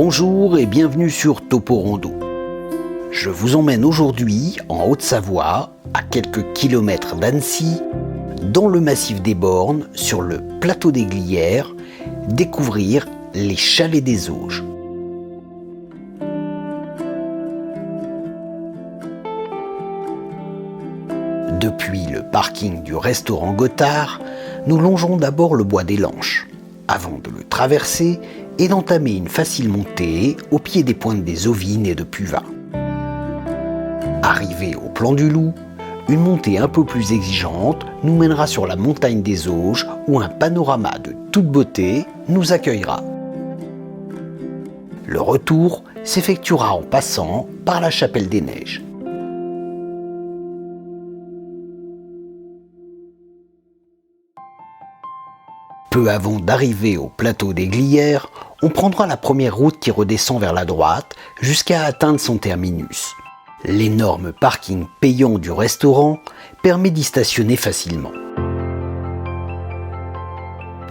Bonjour et bienvenue sur Toporondo. Je vous emmène aujourd'hui en Haute-Savoie, à quelques kilomètres d'Annecy, dans le massif des Bornes, sur le plateau des Glières, découvrir les chalets des Auges. Depuis le parking du restaurant Gothard, nous longeons d'abord le bois des Lanches, avant de le traverser et d'entamer une facile montée au pied des pointes des Ovines et de Puvas. Arrivé au plan du Loup, une montée un peu plus exigeante nous mènera sur la montagne des Auges où un panorama de toute beauté nous accueillera. Le retour s'effectuera en passant par la Chapelle des Neiges. Peu avant d'arriver au plateau des Glières, on prendra la première route qui redescend vers la droite jusqu'à atteindre son terminus. L'énorme parking payant du restaurant permet d'y stationner facilement.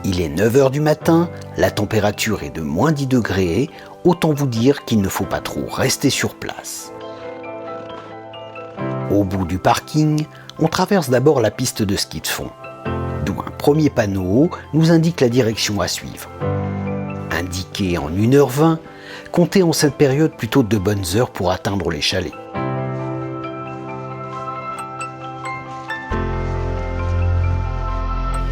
Il est 9h du matin, la température est de moins 10 degrés, autant vous dire qu'il ne faut pas trop rester sur place. Au bout du parking, on traverse d'abord la piste de ski de fond, d'où un premier panneau nous indique la direction à suivre. Indiqué en 1h20, comptez en cette période plutôt de bonnes heures pour atteindre les chalets.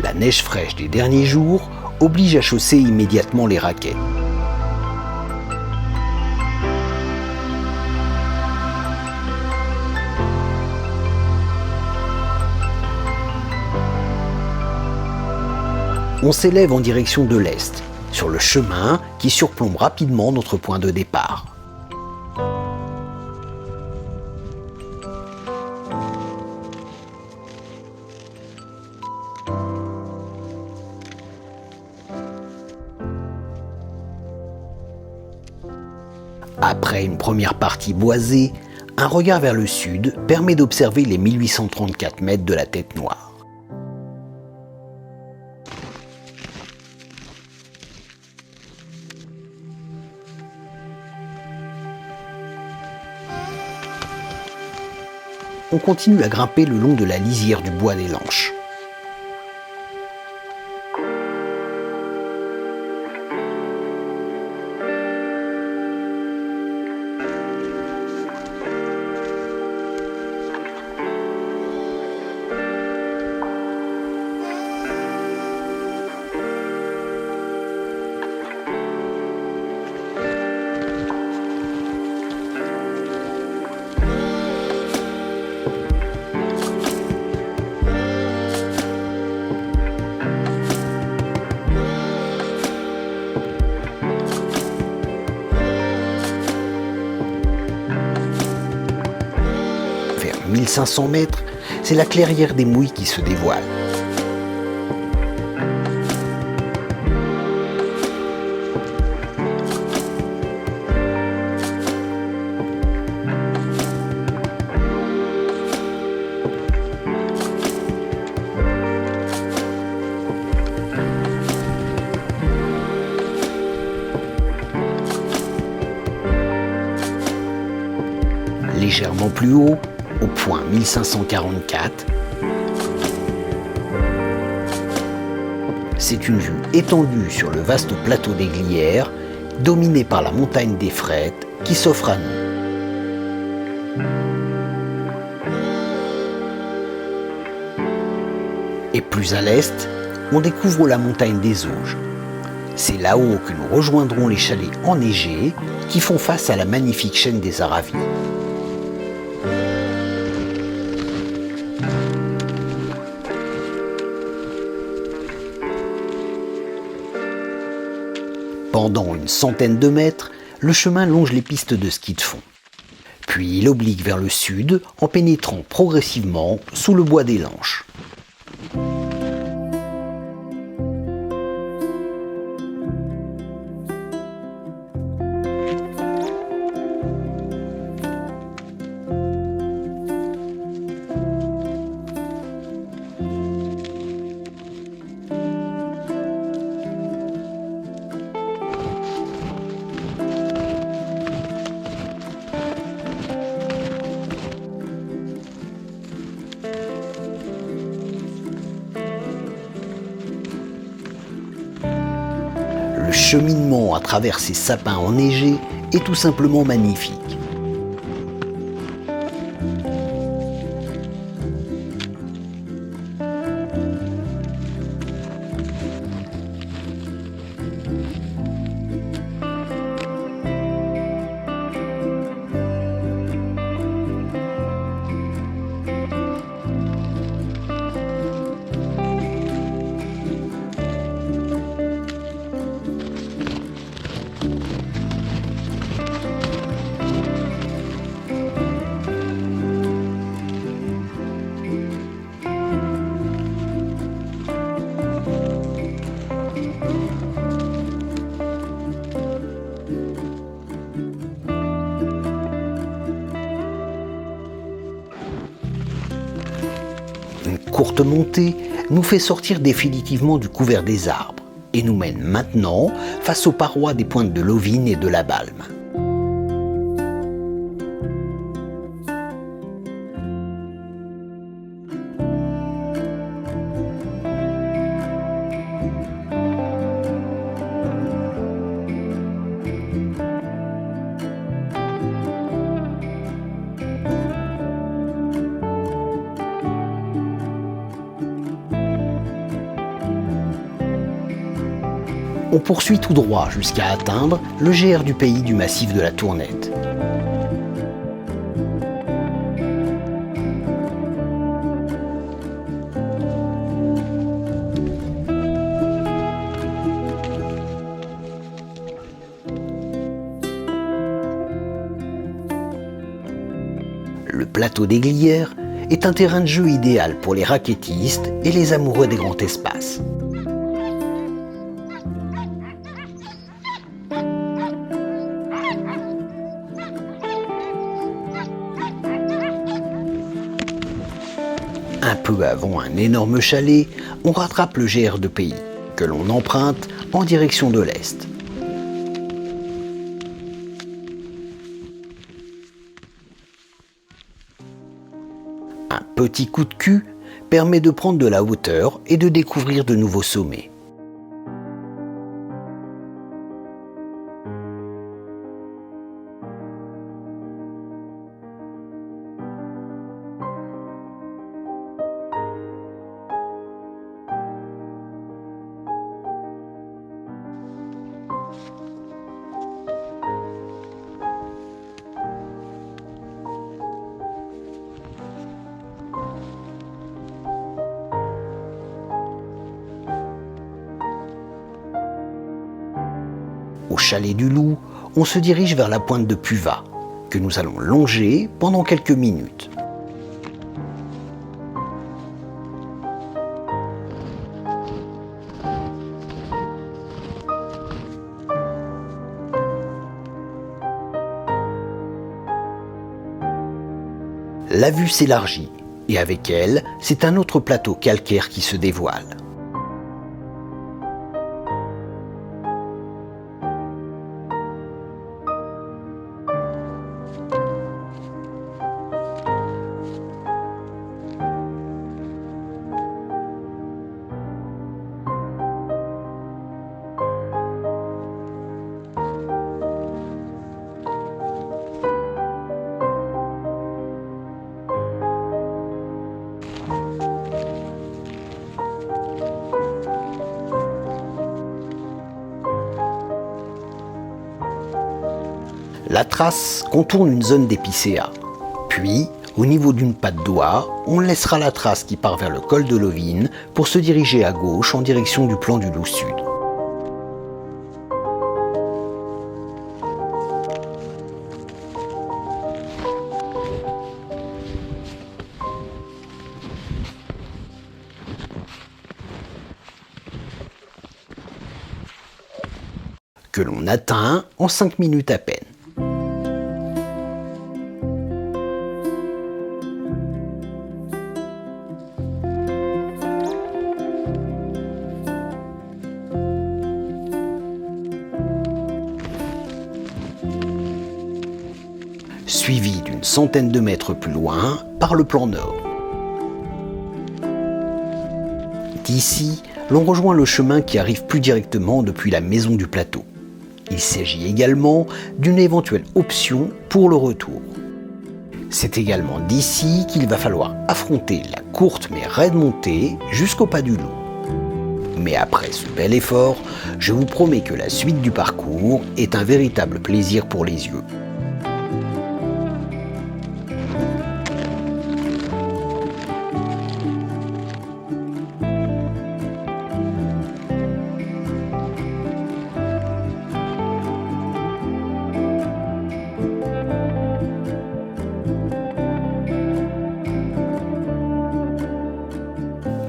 La neige fraîche des derniers jours oblige à chausser immédiatement les raquettes. On s'élève en direction de l'est, sur le chemin qui surplombe rapidement notre point de départ. Après une première partie boisée, un regard vers le sud permet d'observer les 1834 mètres de la Tête Noire. On continue à grimper le long de la lisière du bois des Lanches. Vers 1500 mètres, c'est la clairière des Mouilles qui se dévoile. Légèrement plus haut, au point 1544, c'est une vue étendue sur le vaste plateau des Glières, dominé par la montagne des Frettes qui s'offre à nous. Et plus à l'est, on découvre la montagne des Auges. C'est là-haut que nous rejoindrons les chalets enneigés qui font face à la magnifique chaîne des Aravis. Pendant une centaine de mètres, le chemin longe les pistes de ski de fond. Puis il oblique vers le sud en pénétrant progressivement sous le bois des Lanches. cheminement à travers ces sapins enneigés est tout simplement magnifique. Une courte montée nous fait sortir définitivement du couvert des arbres et nous mène maintenant face aux parois des pointes de Lovines et de la Balme. On poursuit tout droit jusqu'à atteindre le GR du pays du massif de la Tournette. Le plateau des Glières est un terrain de jeu idéal pour les raquettistes et les amoureux des grands espaces. Un peu avant un énorme chalet, on rattrape le GR de pays, que l'on emprunte en direction de l'est. Un petit coup de cul permet de prendre de la hauteur et de découvrir de nouveaux sommets. Au chalet du Loup, on se dirige vers la pointe de Puvas, que nous allons longer pendant quelques minutes. La vue s'élargit, et avec elle, c'est un autre plateau calcaire qui se dévoile. La trace contourne une zone d'épicéa. Puis, au niveau d'une patte d'oie, on laissera la trace qui part vers le col de Lovines pour se diriger à gauche en direction du plan du Loup Sud. Que l'on atteint en 5 minutes à peine. Suivi d'une centaine de mètres plus loin par le plan nord. D'ici, l'on rejoint le chemin qui arrive plus directement depuis la maison du plateau. Il s'agit également d'une éventuelle option pour le retour. C'est également d'ici qu'il va falloir affronter la courte mais raide montée jusqu'au pas du loup. Mais après ce bel effort, je vous promets que la suite du parcours est un véritable plaisir pour les yeux.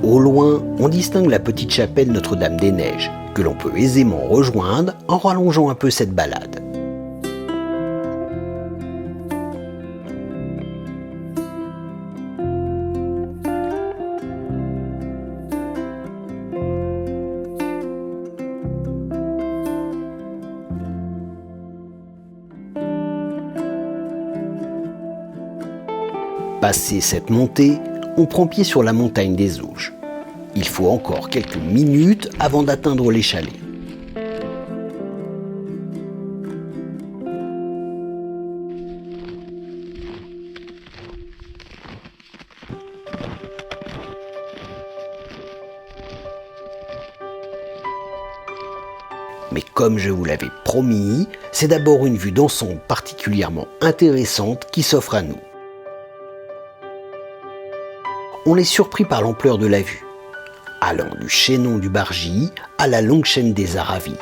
Au loin, on distingue la petite chapelle Notre-Dame-des-Neiges, que l'on peut aisément rejoindre en rallongeant un peu cette balade. Passé cette montée, on prend pied sur la montagne des Auges. Il faut encore quelques minutes avant d'atteindre les chalets. Mais comme je vous l'avais promis, c'est d'abord une vue d'ensemble particulièrement intéressante qui s'offre à nous. On est surpris par l'ampleur de la vue, allant du chaînon du Bargy à la longue chaîne des Aravis,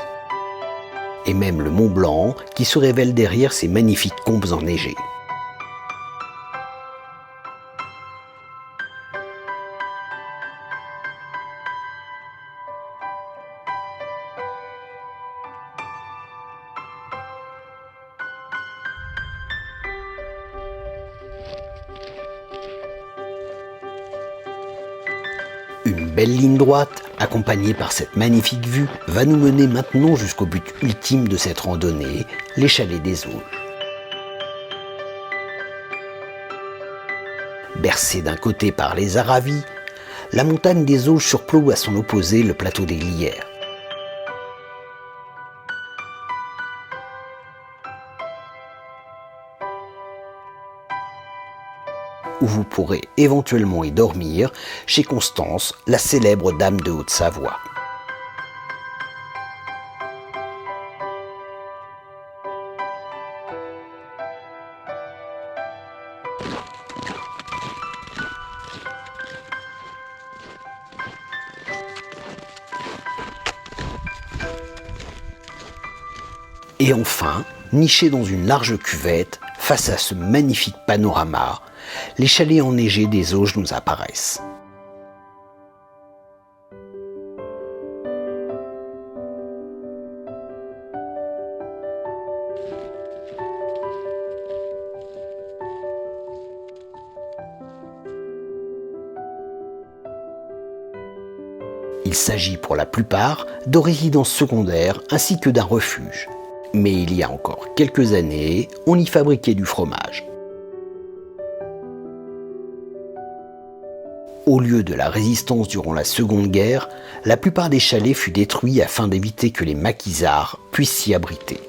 et même le Mont Blanc qui se révèle derrière ces magnifiques combes enneigées. Une belle ligne droite, accompagnée par cette magnifique vue, va nous mener maintenant jusqu'au but ultime de cette randonnée, les chalets des Auges. Bercée d'un côté par les Aravis, la montagne des Auges surplombe à son opposé le plateau des Glières. Où vous pourrez éventuellement y dormir chez Constance, la célèbre dame de Haute-Savoie. Et enfin, nichés dans une large cuvette, face à ce magnifique panorama, les chalets enneigés des Auges nous apparaissent. Il s'agit pour la plupart de résidences secondaires ainsi que d'un refuge. Mais il y a encore quelques années, on y fabriquait du fromage. Au lieu de la résistance durant la Seconde Guerre, la plupart des chalets furent détruits afin d'éviter que les maquisards puissent s'y abriter.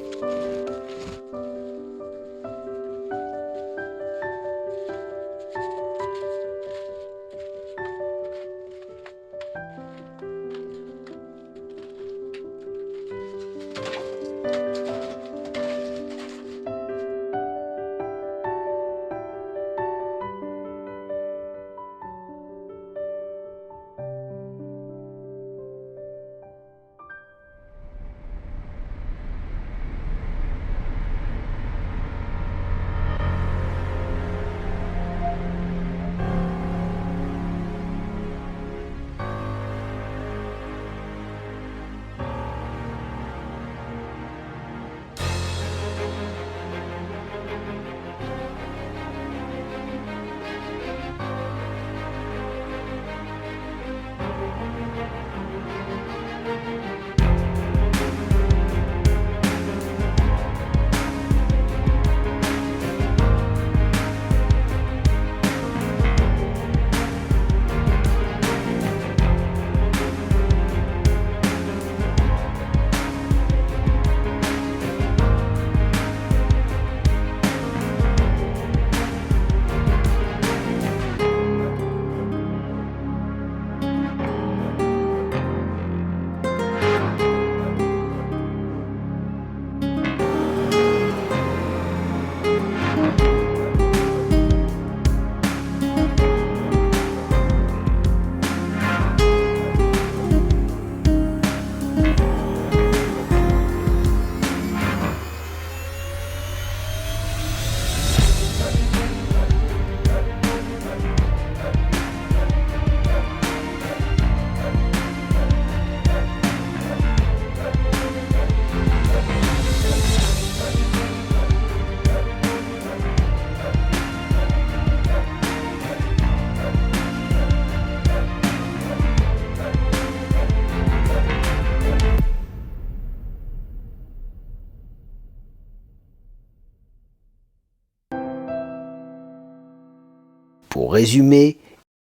Pour résumer,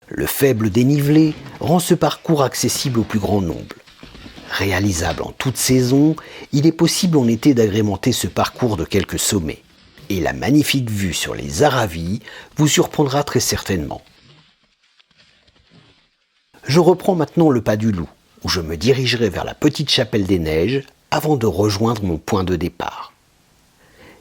le faible dénivelé rend ce parcours accessible au plus grand nombre. Réalisable en toute saison, il est possible en été d'agrémenter ce parcours de quelques sommets. Et la magnifique vue sur les Aravis vous surprendra très certainement. Je reprends maintenant le pas du loup, où je me dirigerai vers la petite chapelle des neiges avant de rejoindre mon point de départ.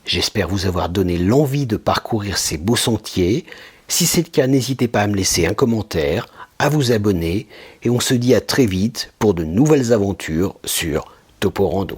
J'espère vous avoir donné l'envie de parcourir ces beaux sentiers. Si c'est le cas, n'hésitez pas à me laisser un commentaire, à vous abonner, et on se dit à très vite pour de nouvelles aventures sur Toporando.